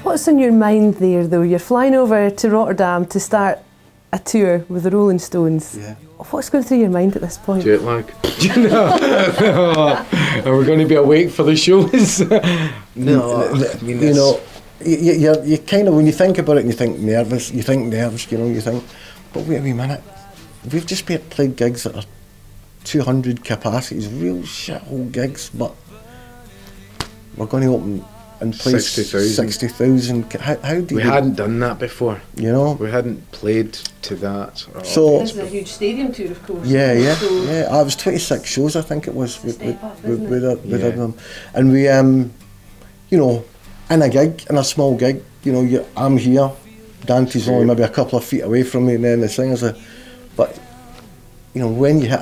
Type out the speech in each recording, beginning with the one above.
What's on your mind there, though? You're flying over to Rotterdam to start a tour with the Rolling Stones. Yeah. What's going through your mind at this point? Jet lag. Are we going to be awake for the shows? No, I mean, you know, you kind of, when you think about it and you think nervous, you think, but wait a wee minute, we've just played gigs that are 200 capacities, real shithole gigs, but we're going to open and play 60,000. How do we you... hadn't done that before. You know? We hadn't played to that. So This is a huge stadium tour, of course. Yeah. So It was 26 shows, I think it was, with them. And we, you know, in a small gig, you know, I'm here, Dante's only maybe a couple of feet away from me, and then the singers are, but, you know, when you hit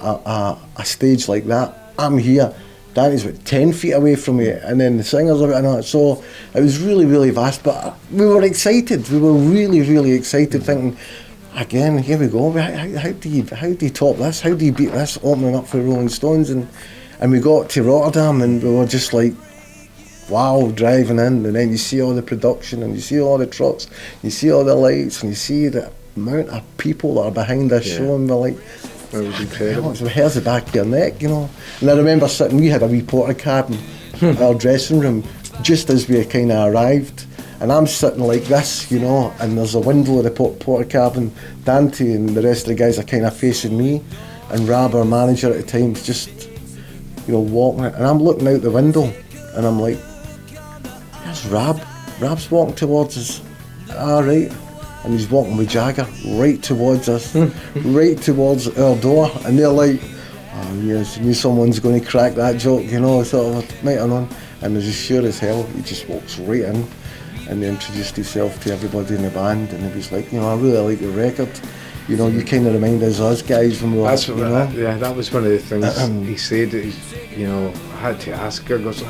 a stage like that, I'm here, Dante's about 10 feet away from me, and then the singers are about, so it was really, really vast, but we were excited, we were really, really excited, thinking, again, here we go, how do you top this, how do you beat this, opening up for the Rolling Stones, and we got to Rotterdam, and we were just like, wow, driving in, and then you see all the production, and you see all the trucks, you see all the lights, and you see the amount of people that are behind this show, and we're like, it was incredible. The hair's the back of your neck, you know. And I remember we had a wee porta cabin in our dressing room just as we kind of arrived, and I'm sitting like this, you know, and there's a window of the porta cabin. Dante and the rest of the guys are kind of facing me, and Rab, our manager at the time, is just, you know, walking it, and I'm looking out the window, and I'm like, there's Rab. Rab's walking towards us. All right. And he's walking with Jagger right towards us, right towards our door, and they're like, oh yes, I knew someone's going to crack that joke, you know, sort of, right on. And as sure as hell, he just walks right in, and he introduced himself to everybody in the band, and he was like, you know, I really like your record, you know, you kind of remind us guys when we were, you know. Yeah, that was one of the things he said, you know, I had to ask her, goes,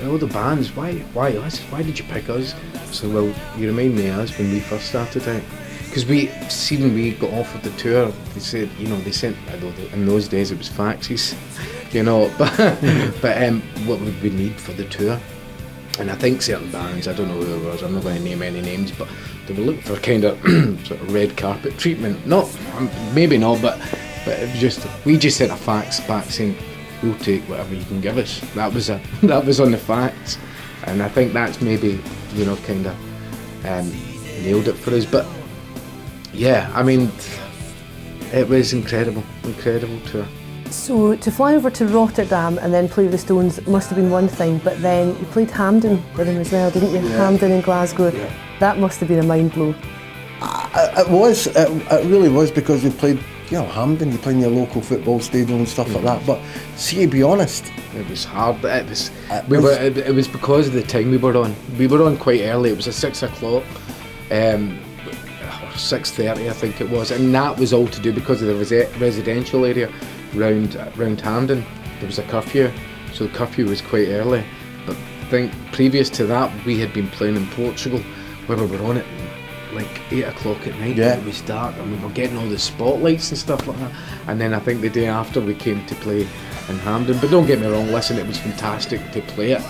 all the bands, why us? Why did you pick us? So, well, you remind me of us when we first started out. Because when we got off of the tour, they said, you know, they sent, although in those days it was faxes, you know, but what would we need for the tour? And I think certain bands, I don't know who it was, I'm not going to name any names, but they were looking for kind of sort of red carpet treatment. Not, maybe not, but it was just, we just sent a fax back saying, we'll take whatever you can give us. That was on the facts, and I think that's maybe, you know, kind of nailed it for us. But yeah, I mean, it was incredible tour. So to fly over to Rotterdam and then play with the Stones must have been one thing, but then you played Hampden with them as well, didn't you? Yeah. Hampden in Glasgow. Yeah. That must have been a mind blow. It really was, because we played, you know, Hampden, you play in your local football stadium and stuff like that. But see, to be honest, it was hard. It was because of the time we were on. We were on quite early. It was at 6 o'clock, 6:30 I think it was, and that was all to do because of the residential area round Hampden. There was a curfew, so the curfew was quite early. But I think previous to that, we had been playing in Portugal, where we were on it like 8 o'clock at night. Yeah. It was dark, and we were getting all the spotlights and stuff like that. And then I think the day after we came to play in Hampden. But don't get me wrong, listen, it was fantastic to play it,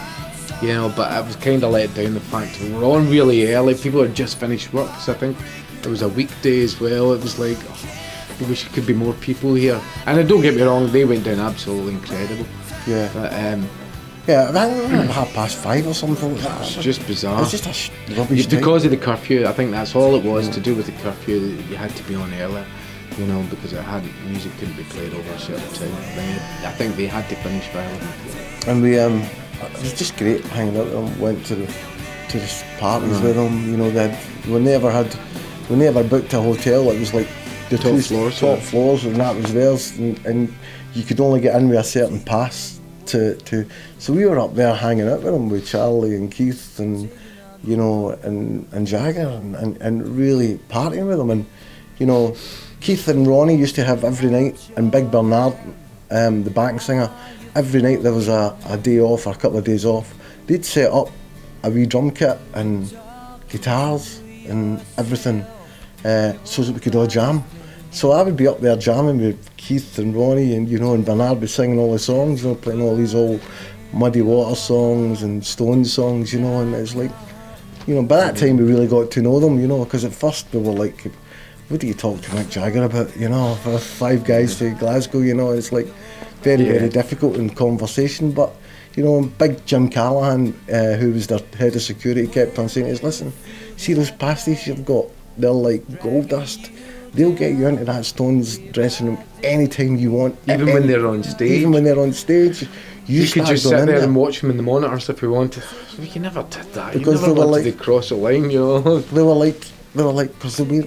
you know. But I was kind of let down the fact we were on really early. People had just finished work, so I think it was a weekday as well. It was like, I wish there could be more people here. And don't get me wrong, they went down absolutely incredible. Yeah. But yeah, I think 5:30 or something. It was just bizarre. It was just a rubbish time. Because of the curfew, I think that's all it was, to do with the curfew. You had to be on early, you know, because music couldn't be played over a certain time. I think they had to finish by 11. And we, it was just great hanging out with them. Went to the parties with them. You know, we never booked a hotel. It was like the top floors, and that was theirs. And you could only get in with a certain pass. So we were up there hanging out with them, with Charlie and Keith and, you know, and Jagger, and really partying with them. And, you know, Keith and Ronnie used to have every night, and Big Bernard, the backing singer, every night there was a day off or a couple of days off. They'd set up a wee drum kit and guitars and everything, so that we could all jam. So I would be up there jamming with Keith and Ronnie, and, you know, and Bernard was singing all the songs, you know, playing all these old Muddy Water songs and Stone songs, you know, and it's like, You know, by that time we really got to know them, you know, because at first we were like, what do you talk to Mick Jagger about, you know, for 5 guys to Glasgow, you know, it's like very difficult in conversation, but, you know, big Jim Callahan, who was their head of security, kept on saying to us, listen, see those pasties you've got, they're like gold dust. They'll get you into that Stones dressing room anytime you want. Even when they're on stage. Even when they're on stage. You could just sit there and watch them in the monitors if you wanted. You never did that. Because you never wanted to cross the line, you know. They were like, because they'll be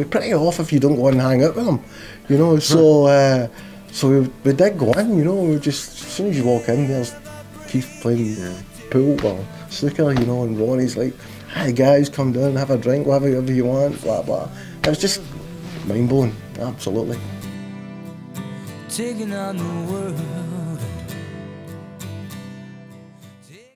pretty off if you don't go and hang out with them, you know. So, we did go in, you know. We just, as soon as you walk in, there's Keith playing pool or snooker, you know, and Ronnie's like, hi guys, come down, have a drink, whatever you want, blah blah. It was just mind blowing, absolutely. Taking on the world.